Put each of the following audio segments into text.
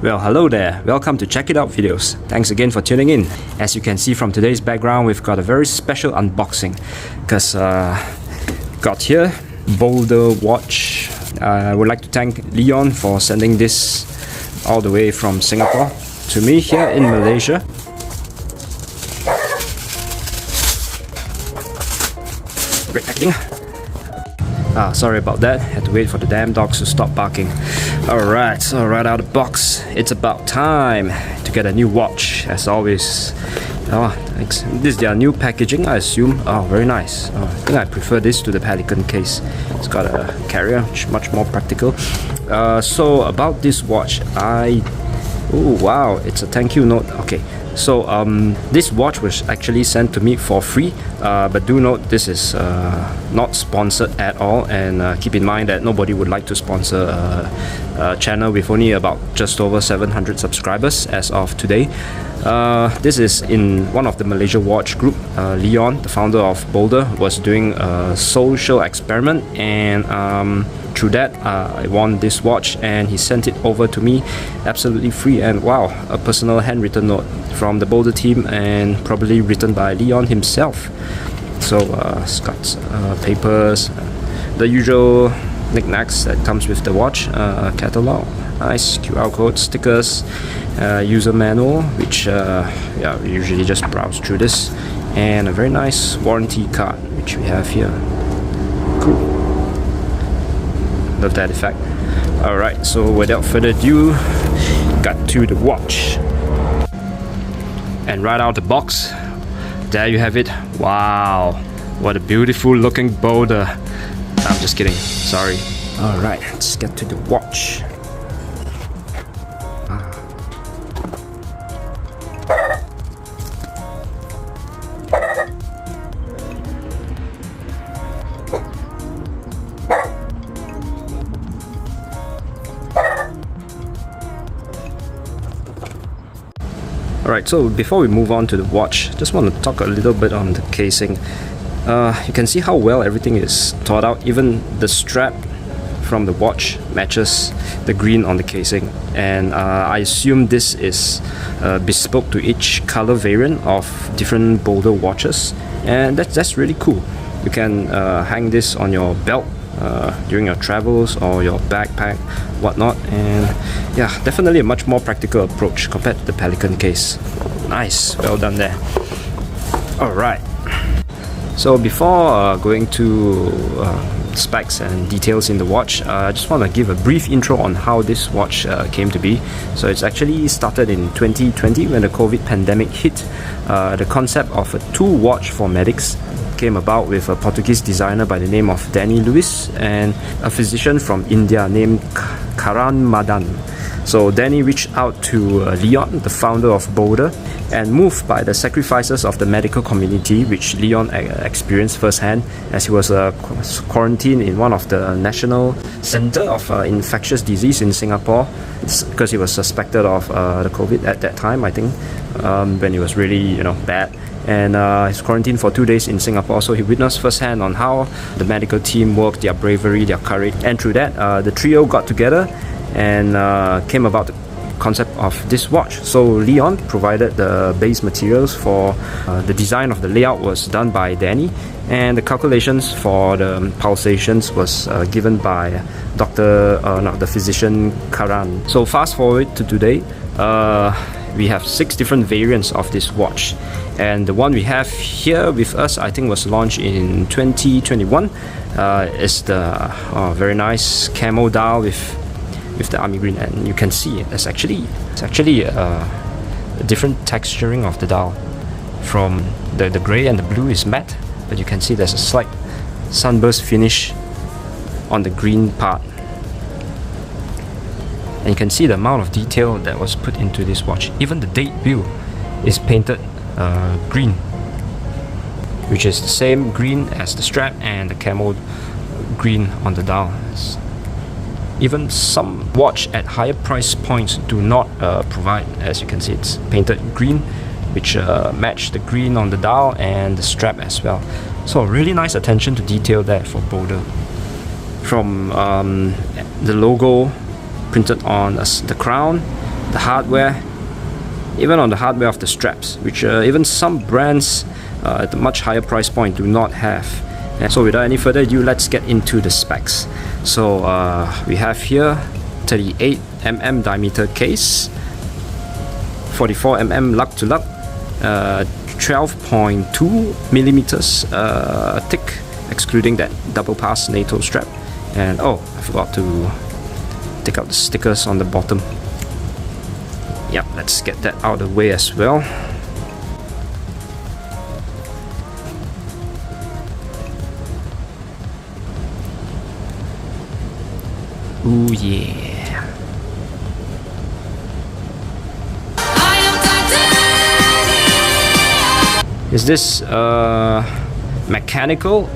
Well, hello there. Welcome to Check It Out videos. Thanks again for tuning in. As you can see from today's background, we've got a very special unboxing because got here Boldr watch. I would like to thank Leon for sending this all the way from Singapore to me here in Malaysia. Great packing. Sorry about that. Had to wait for the damn dogs to stop barking. Alright, so right out of the box, it's about time to get a new watch, as always. Oh, thanks. This is their new packaging, I assume. Oh, very nice. I think I prefer this to the Pelican case. It's got a carrier, which is much more practical. So about this watch, oh wow, it's a thank you note. Okay. So this watch was actually sent to me for free, but do note this is not sponsored at all, and keep in mind that nobody would like to sponsor a channel with only about just over 700 subscribers as of today. This is in one of the Malaysia watch group. Leon, the founder of Boldr, was doing a social experiment, and through that I won this watch, and he sent it over to me absolutely free. And wow, a personal handwritten note from the Boldr team, and probably written by Leon himself. So it's got papers, the usual knickknacks that comes with the watch, catalog, nice QR code, stickers, user manual, which yeah, we usually just browse through this, and a very nice warranty card which we have here. Cool. Love that effect. Alright, so without further ado, got to the watch. And right out the box, there you have it. Wow, what a beautiful looking Boldr. I'm just kidding, sorry. Alright, let's get to the watch. Alright, so before we move on to the watch, just want to talk a little bit on the casing. You can see how well everything is thought out. Even the strap from the watch matches the green on the casing, and I assume this is bespoke to each color variant of different Boldr watches, and that's really cool. You can hang this on your belt during your travels or your backpack, whatnot, and yeah, definitely a much more practical approach compared to the Pelican case. Nice, well done there. Alright, so before going to specs and details in the watch, I just want to give a brief intro on how this watch came to be. So it's actually started in 2020 when the COVID pandemic hit. The concept of a tool watch for medics came about with a Portuguese designer by the name of Danny Lewis and a physician from India named Karan Madan. So Danny reached out to Leon, the founder of Boldr, and moved by the sacrifices of the medical community, which Leon experienced firsthand as he was quarantined in one of the National Center of Infectious Disease in Singapore, because he was suspected of the COVID at that time, I think, when it was really bad. And he's quarantined for 2 days in Singapore, so he witnessed firsthand on how the medical team worked, their bravery, their courage, and through that the trio got together and came about the concept of this watch. So Leon provided the base materials for the design of the layout was done by Danny, and the calculations for the pulsations was given by the physician Karan. So fast forward to today, we have 6 different variants of this watch, and the one we have here with us, I think, was launched in 2021. Is the very nice camo dial with the army green, and you can see it's actually a different texturing of the dial. From the grey and the blue is matte, but you can see there's a slight sunburst finish on the green part. And you can see the amount of detail that was put into this watch. Even the date wheel is painted green, which is the same green as the strap and the camo green on the dial. Even some watch at higher price points do not provide. As you can see, it's painted green, which match the green on the dial and the strap as well. So really nice attention to detail there for Boldr. From the logo printed on the crown the hardware, even on the hardware of the straps, which even some brands at a much higher price point do not have. And so without any further ado, let's get into the specs. So we have here 38mm diameter case, 44mm lug to lug, 12.2 millimeters thick, excluding that double pass NATO strap. And oh, I forgot to take out the stickers on the bottom. Yep, let's get that out of the way as well. Ooh yeah. Is this mechanical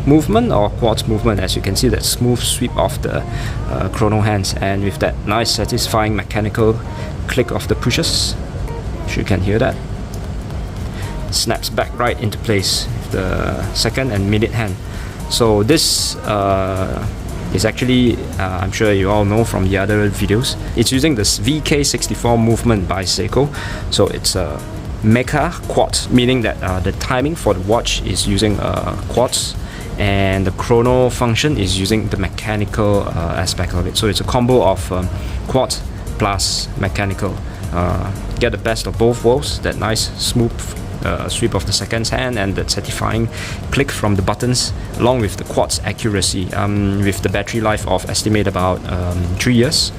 movement or quartz movement? As you can see, that smooth sweep of the chrono hands, and with that nice satisfying mechanical click of the pushes, you can hear that. Snaps back right into place with the second and minute hand. So this is actually, I'm sure you all know from the other videos, it's using this VK64 movement by Seiko. So it's a mecha quartz, meaning that the timing for the watch is using quartz, and the chrono function is using the mechanical aspect of it. So it's a combo of quartz plus mechanical. Get the best of both worlds, that nice smooth sweep of the second hand and the satisfying click from the buttons, along with the quartz accuracy, with the battery life of estimate about 3 years.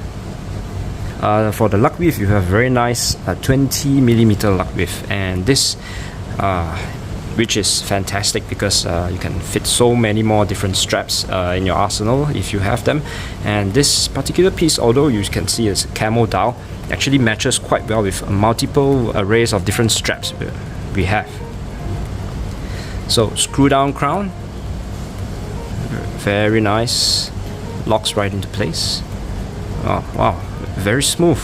For the lug width, you have very nice 20mm lug width, and this which is fantastic because you can fit so many more different straps in your arsenal if you have them. And this particular piece, although you can see it's a camo dial, actually matches quite well with multiple arrays of different straps we have. So screw down crown, very nice, locks right into place. Oh wow, very smooth,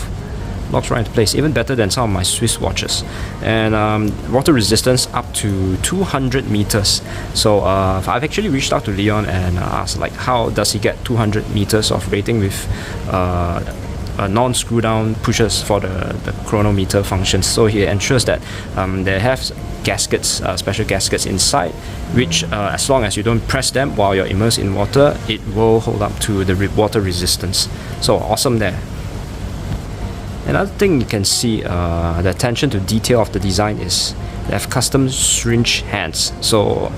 locks right into place, even better than some of my Swiss watches. And water resistance up to 200 meters. So I've actually reached out to Leon and asked, like, how does he get 200 meters of rating with non-screw down pushes for the chronometer functions. So he ensures that they have gaskets, special gaskets inside, which as long as you don't press them while you're immersed in water, it will hold up to the water resistance. So awesome there. Another thing you can see, the attention to detail of the design is they have custom syringe hands. So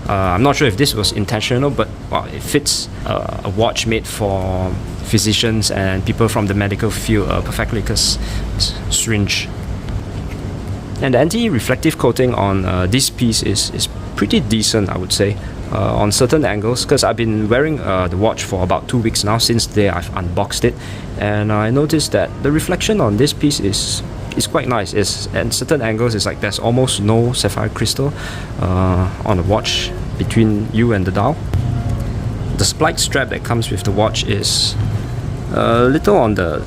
I'm not sure if this was intentional, but well, it fits a watch made for physicians and people from the medical field perfectly, because it's syringe. And the anti-reflective coating on this piece is pretty decent, I would say, on certain angles, because I've been wearing the watch for about 2 weeks now, since the day I've unboxed it, and I noticed that the reflection on this piece is quite nice. At certain angles, it's like there's almost no sapphire crystal on the watch between you and the dial. The spike strap that comes with the watch is a little on the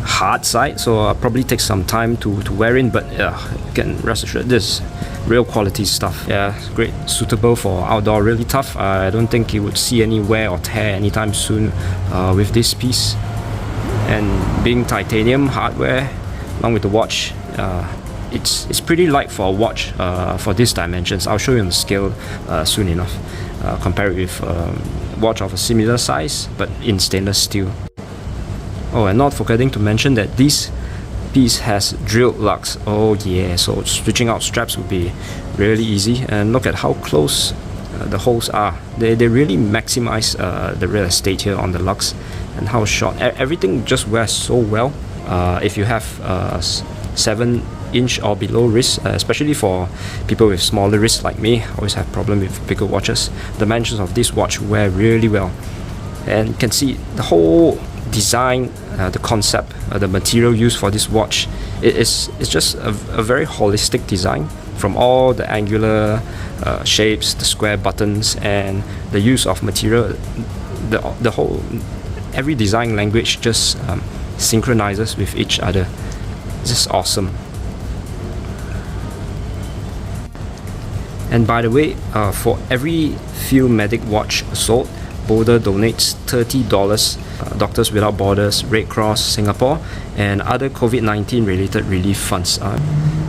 hard side, so I'll probably take some time to wear in, but you can rest assured this real quality stuff. Yeah, great, suitable for outdoor, really tough. I don't think you would see any wear or tear anytime soon with this piece. And being titanium hardware along with the watch, it's pretty light for a watch for these dimensions. I'll show you on the scale soon enough. Compare it with a watch of a similar size but in stainless steel. Oh, and not forgetting to mention that this piece has drilled lugs. Oh yeah, so switching out straps would be really easy. And look at how close the holes are. They really maximize the real estate here on the lugs, and how short. Everything just wears so well. If you have 7-inch or below wrist, especially for people with smaller wrists like me, always have problem with bigger watches. The dimensions of this watch wear really well, and you can see the whole design, the concept, the material used for this watch. It's just a very holistic design, from all the angular shapes, the square buttons, and the use of material. The whole, every design language just synchronizes with each other. It's just awesome. And by the way, for every Field Medic watch sold, Boldr donates $30 Doctors Without Borders, Red Cross Singapore, and other COVID-19 related relief funds.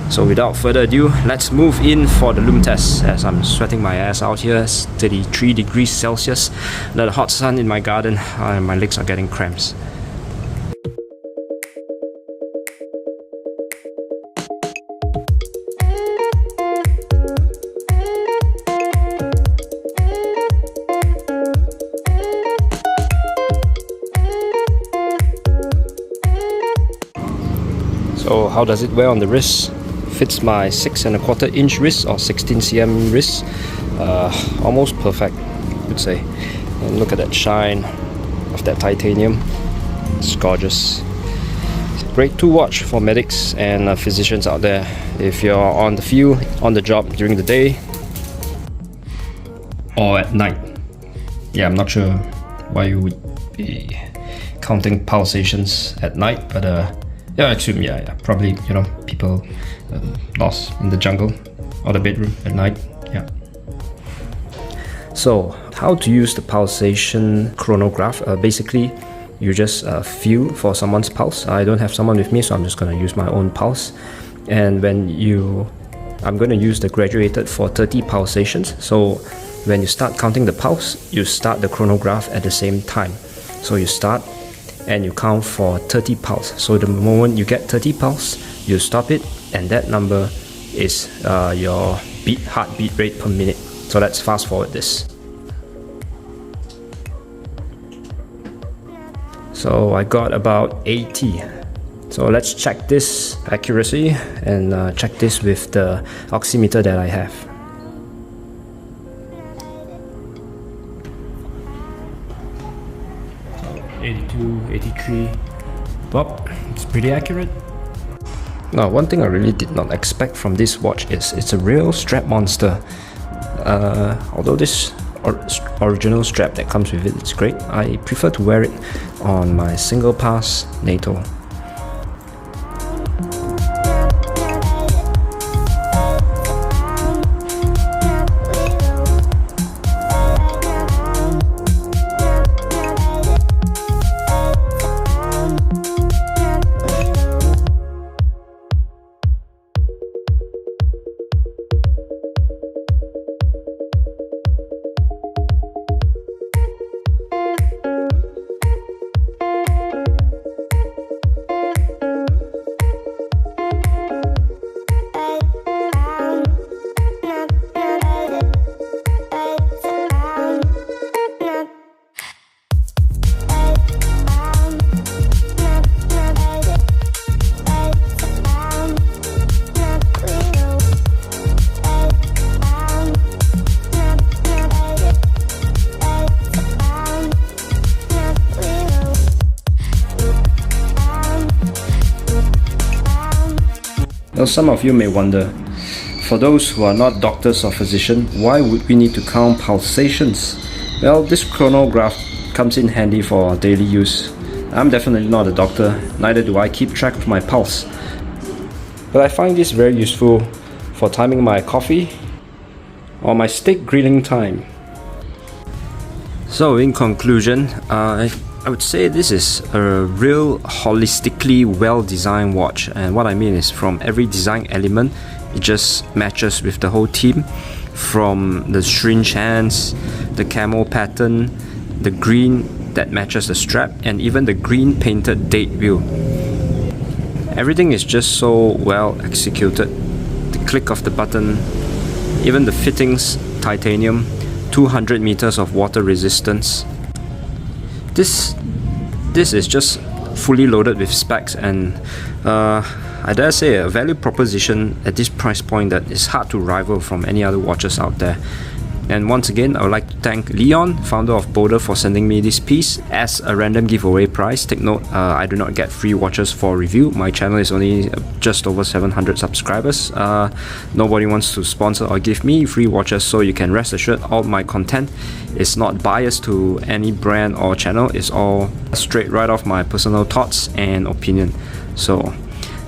So without further ado, let's move in for the Lume test, as I'm sweating my ass out here. It's 33 degrees Celsius, the hot sun in my garden, and my legs are getting cramps. So how does it wear on the wrist? Fits my 6¼ inch wrist or 16 cm wrist. Almost perfect, I would say. And look at that shine of that titanium. It's gorgeous. Great to watch for medics and physicians out there. If you're on the field, on the job during the day or at night. Yeah, I'm not sure why you would be counting pulsations at night, but yeah, I assume, yeah, probably, you know, people lost in the jungle or the bedroom at night, yeah. So, how to use the pulsation chronograph? Basically, you just feel for someone's pulse. I don't have someone with me, so I'm just gonna use my own pulse. And I'm gonna use the graduated for 30 pulsations. So, when you start counting the pulse, you start the chronograph at the same time. So you start and you count for 30 pulse. So the moment you get 30 pulse, you stop it, and that number is your heartbeat rate per minute. So let's fast forward this. So I got about 80. So let's check this accuracy and check this with the oximeter that I have. 82, 83. Well, it's pretty accurate. Now, one thing I really did not expect from this watch is it's a real strap monster. Although this original strap that comes with it is great, I prefer to wear it on my single pass NATO. Now some of you may wonder, for those who are not doctors or physicians, why would we need to count pulsations? Well, this chronograph comes in handy for daily use. I'm definitely not a doctor, neither do I keep track of my pulse. But I find this very useful for timing my coffee or my steak grilling time. So in conclusion, I would say this is a real holistically well-designed watch, and what I mean is from every design element it just matches with the whole theme, from the syringe hands, the camo pattern, the green that matches the strap, and even the green painted date wheel. Everything is just so well executed. The click of the button, even the fittings, titanium, 200 meters of water resistance. This is just fully loaded with specs, and I dare say a value proposition at this price point that is hard to rival from any other watches out there. And once again, I would like to thank Leon, founder of Boldr, for sending me this piece as a random giveaway prize. Take note, I do not get free watches for review. My channel is only just over 700 subscribers. Nobody wants to sponsor or give me free watches, so you can rest assured all my content is not biased to any brand or channel. It's all straight right off my personal thoughts and opinion. So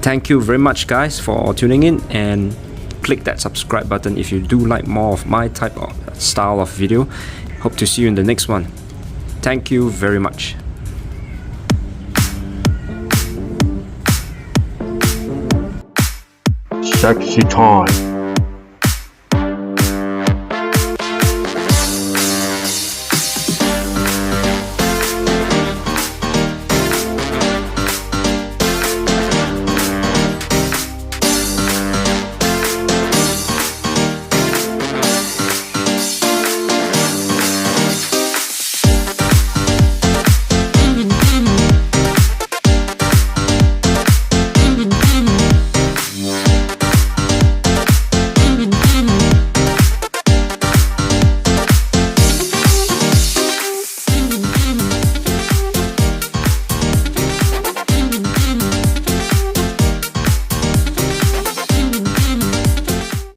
thank you very much guys for tuning in, and click that subscribe button if you do like more of my type of style of video. Hope to see you in the next one. Thank you very much. sexy time.